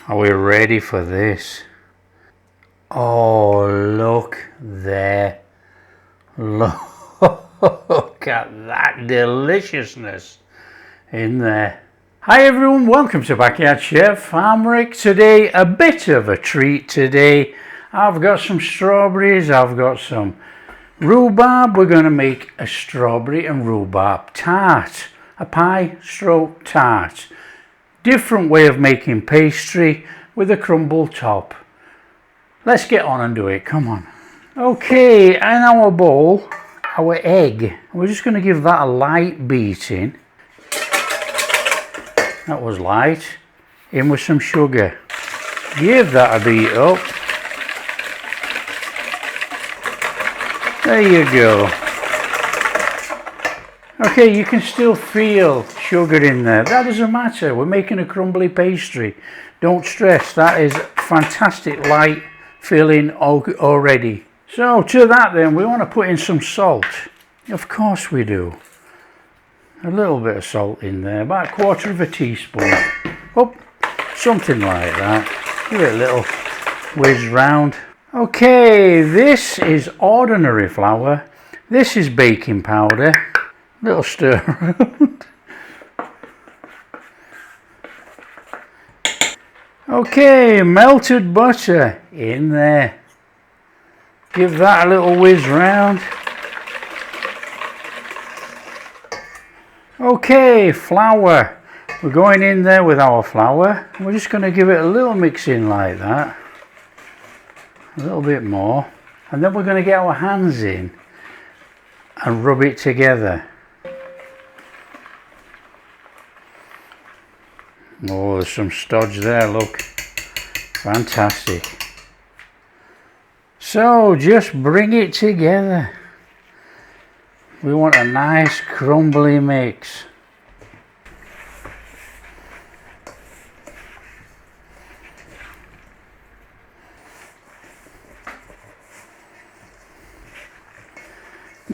Are we ready for this? Oh, look there. Look at that deliciousness in there. Hi everyone, welcome to Backyard Chef. I'm Rick. Today, a bit of a treat today. I've got some strawberries, I've got some rhubarb. We're going to make a strawberry and rhubarb tart. A pie stroke tart. Different way of making pastry with a crumble top. Let's get on and do it, come on. Okay, in our bowl, our egg. We're just going to give that a light beating. That was light. In with some sugar. Give that a beat up. There you go. Okay, you can still feel sugar in there. That doesn't matter. We're making a crumbly pastry. Don't stress. That is fantastic light filling already. So to that then, we want to put in some salt. Of course we do. A little bit of salt in there. About a quarter of a teaspoon. Oh, something like that. Give it a little whiz round. Okay, this is ordinary flour. This is baking powder. Little stir around. Okay, melted butter in there. Give that a little whiz round. Okay, flour. We're going in there with our flour. We're just going to give it a little mix in like that. A little bit more. And then we're going to get our hands in and rub it together. Oh, there's some stodge there, look. Fantastic. So, just bring it together. We want a nice crumbly mix.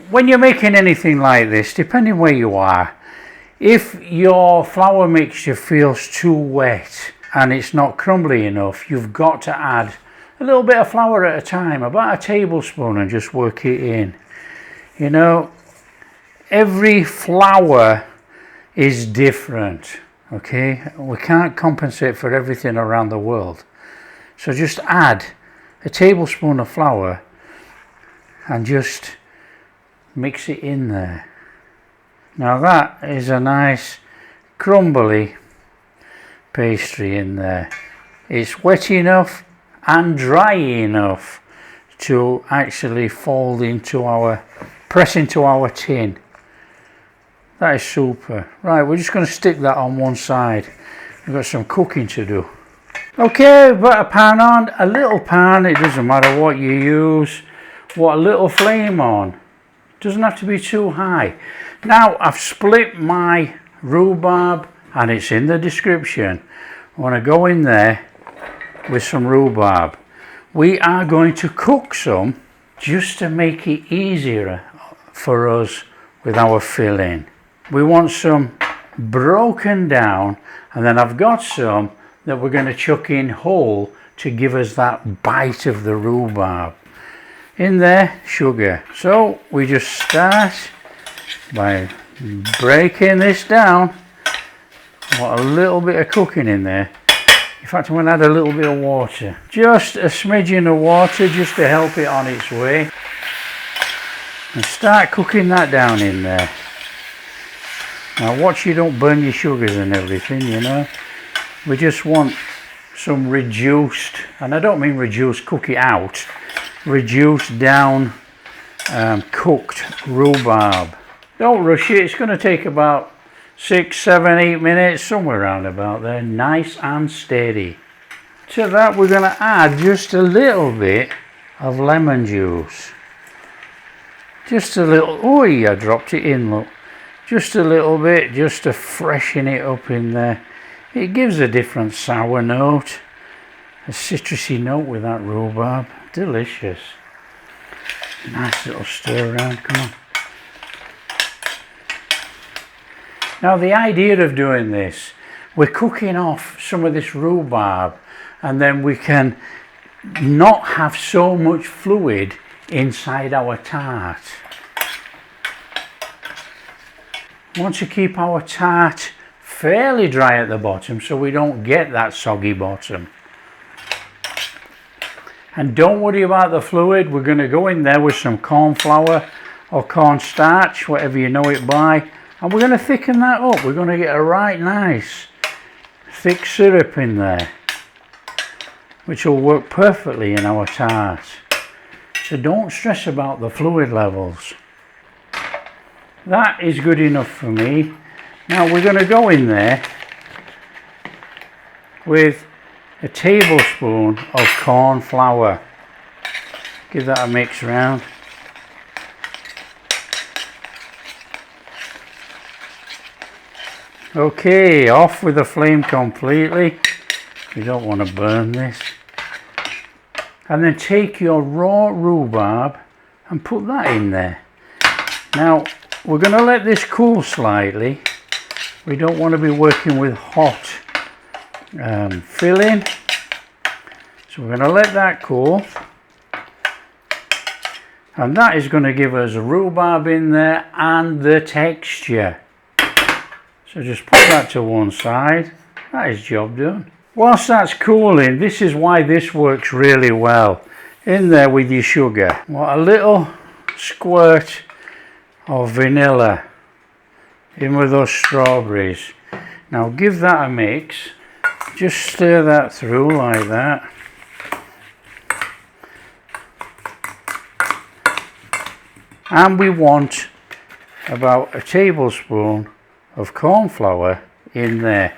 When you're making anything like this, depending where you are, if your flour mixture feels too wet and it's not crumbly enough, you've got to add a little bit of flour at a time, about a tablespoon, and just work it in. You know, every flour is different, okay? We can't compensate for everything around the world. So just add a tablespoon of flour and just mix it in there. Now that is a nice crumbly pastry in there. It's wet enough and dry enough to actually fold into press into our tin. That is super. Right, we're just going to stick that on one side. We've got some cooking to do. Okay, put a pan on, a little pan, it doesn't matter what you use. What a little flame on. Doesn't have to be too high. Now I've split my rhubarb and it's in the description. I want to go in there with some rhubarb. We are going to cook some just to make it easier for us with our filling. We want some broken down, and then I've got some that we're going to chuck in whole to give us that bite of the rhubarb. In there, sugar. So we just start by breaking this down. Want a little bit of cooking in there. In fact, I'm going to add a little bit of water. Just a smidgen of water just to help it on its way. And start cooking that down in there. Now watch you don't burn your sugars and everything, you know. We just want some reduced, and I don't mean reduced, cook it out. Reduced down cooked rhubarb. Don't rush it, it's going to take about 6, 7, 8 minutes, somewhere around about there, nice and steady. To that we're going to add just a little bit of lemon juice. Just a little, oh I dropped it in, look. Just a little bit, just to freshen it up in there. It gives a different sour note, a citrusy note with that rhubarb. Delicious. Nice little stir around, come on. Now the idea of doing this, we're cooking off some of this rhubarb, and then we can not have so much fluid inside our tart. We want to keep our tart fairly dry at the bottom so we don't get that soggy bottom. And don't worry about the fluid. We're going to go in there with some corn flour or cornstarch, whatever you know it by, and we're going to thicken that up. We're going to get a right nice thick syrup in there, which will work perfectly in our tart. So don't stress about the fluid levels. That is good enough for me. Now we're going to go in there with a tablespoon of corn flour. Give that a mix around. Okay, off with the flame completely. You don't want to burn this. And then take your raw rhubarb and put that in there. Now we're going to let this cool slightly. We don't want to be working with hot filling, so we're going to let that cool, and that is going to give us rhubarb in there and the texture. So just put that to one side. That is job done. Whilst that's cooling, this is why this works really well. In there with your sugar, what, a little squirt of vanilla in with those strawberries. Now give that a mix. Just stir that through like that. And we want about a tablespoon of corn flour in there.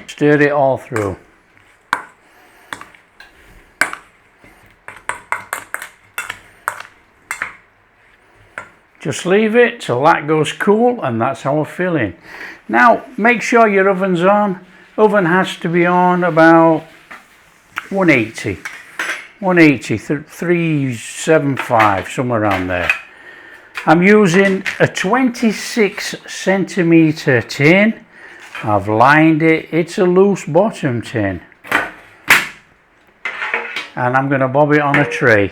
Stir it all through. Just leave it till that goes cool, and that's our filling. Now make sure your oven's on. Oven has to be on about 180, 375, somewhere around there. I'm using a 26 centimeter tin. I've lined it. It's a loose bottom tin. And I'm going to bob it on a tray.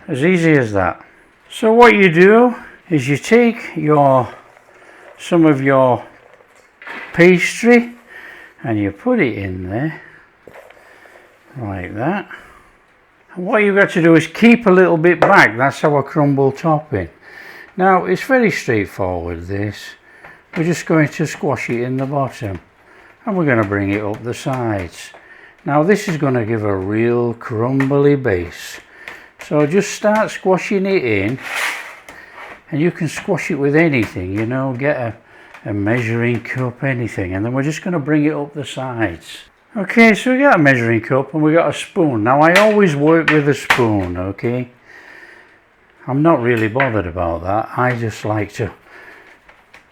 As easy as that. So what you do is you take some of your pastry and you put it in there like that. And what you've got to do is keep a little bit back. That's our crumble topping. Now it's very straightforward this. We're just going to squash it in the bottom and we're going to bring it up the sides. Now this is going to give a real crumbly base. So just start squashing it in, and you can squash it with anything, you know, get a measuring cup, anything, and then we're just going to bring it up the sides. Okay, so we got a measuring cup and we got a spoon. Now I always work with a spoon, okay? I'm not really bothered about that. I just like to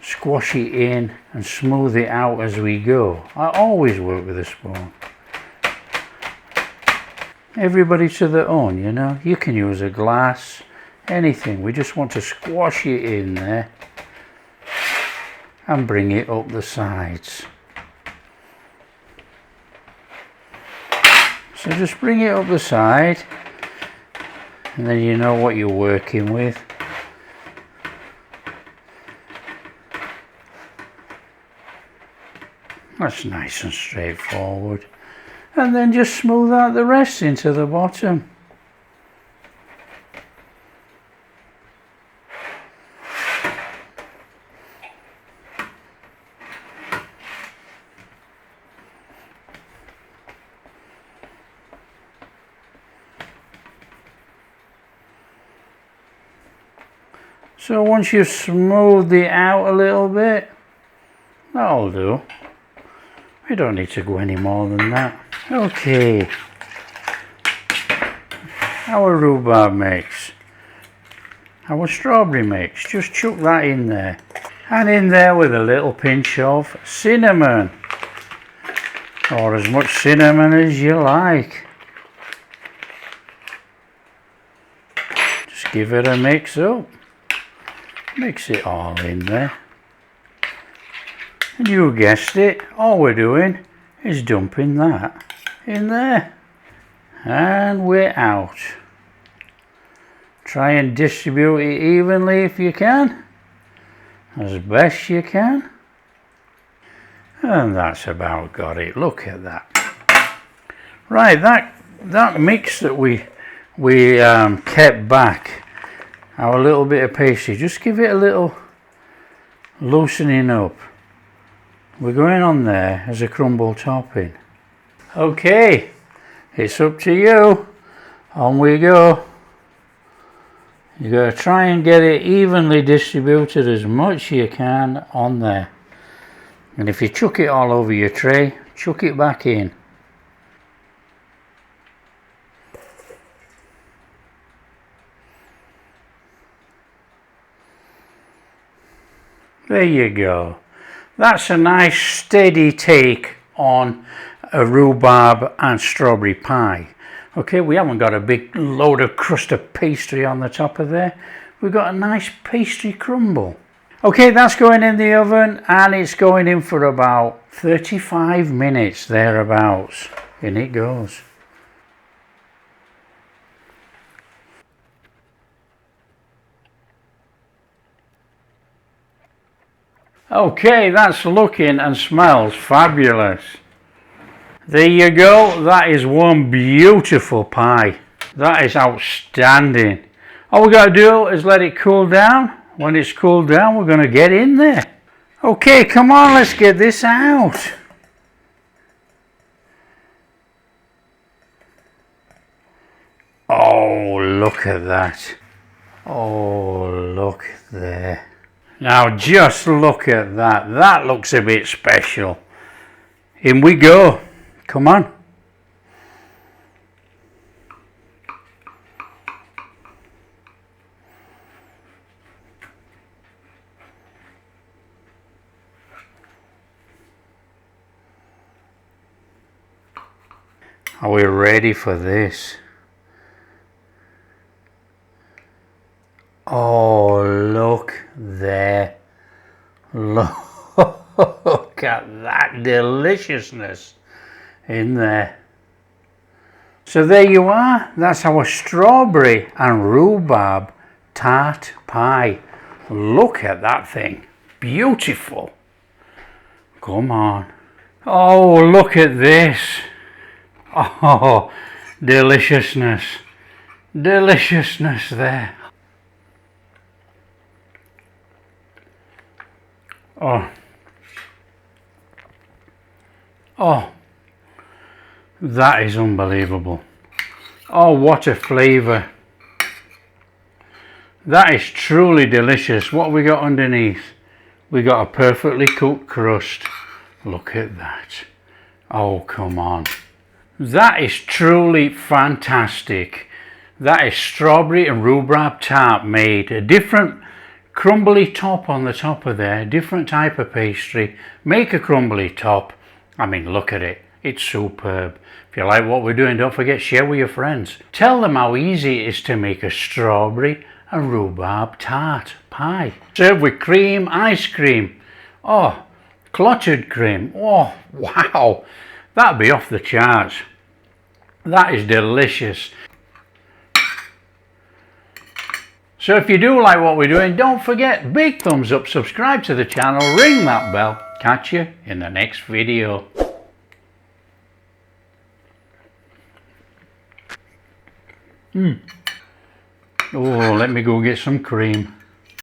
squash it in and smooth it out as we go. I always work with a spoon. Everybody to their own, you know. You can use a glass, anything. We just want to squash it in there and bring it up the sides. So just bring it up the side, and then you know what you're working with. That's nice and straightforward. And then just smooth out the rest into the bottom. So once you've smoothed it out a little bit, that'll do. We don't need to go any more than that. Okay, our rhubarb mix, our strawberry mix, just chuck that in there. And in there with a little pinch of cinnamon, or as much cinnamon as you like. Just give it a mix up. Mix it all in there. And you guessed it, all we're doing is dumping that in there. And we're out. Try and distribute it evenly if you can, as best you can. And that's about got it. Look at that. Right, that mix that we kept back, our little bit of pastry, just give it a little loosening up. We're going on there as a crumble topping. Okay, it's up to you. On we go. You got to try and get it evenly distributed as much as you can on there. And if you chuck it all over your tray, chuck it back in. There you go. That's a nice steady take on a rhubarb and strawberry pie. Okay, we haven't got a big load of crust of pastry on the top of there. We've got a nice pastry crumble. Okay, that's going in the oven and it's going in for about 35 minutes thereabouts. In it goes. Okay, that's looking and smells fabulous. There you go, that is one beautiful pie. That is outstanding. All we got to do is let it cool down. When it's cooled down, we're going to get in there. Okay, come on, let's get this out. Oh, look at that. Oh, look there. Now just look at that. That looks a bit special. In we go. Come on. Are we ready for this? Oh, look there. Look at that deliciousness in there. So there you are. That's our strawberry and rhubarb tart pie. Look at that thing. Beautiful. Come on. Oh, look at this. Oh, deliciousness. Deliciousness there. Oh. Oh. That is unbelievable. Oh, what a flavour. That is truly delicious. What have we got underneath? We got a perfectly cooked crust. Look at that. Oh, come on. That is truly fantastic. That is strawberry and rhubarb tart made. A different crumbly top on the top of there. Different type of pastry. Make a crumbly top. I mean, look at it. It's superb. If you like what we're doing, don't forget, share with your friends. Tell them how easy it is to make a strawberry and rhubarb tart pie. Served with cream, ice cream. Oh, clotted cream. Oh, wow. That'd be off the charts. That is delicious. So if you do like what we're doing, don't forget, big thumbs up, subscribe to the channel, ring that bell. Catch you in the next video. Oh, let me go get some cream.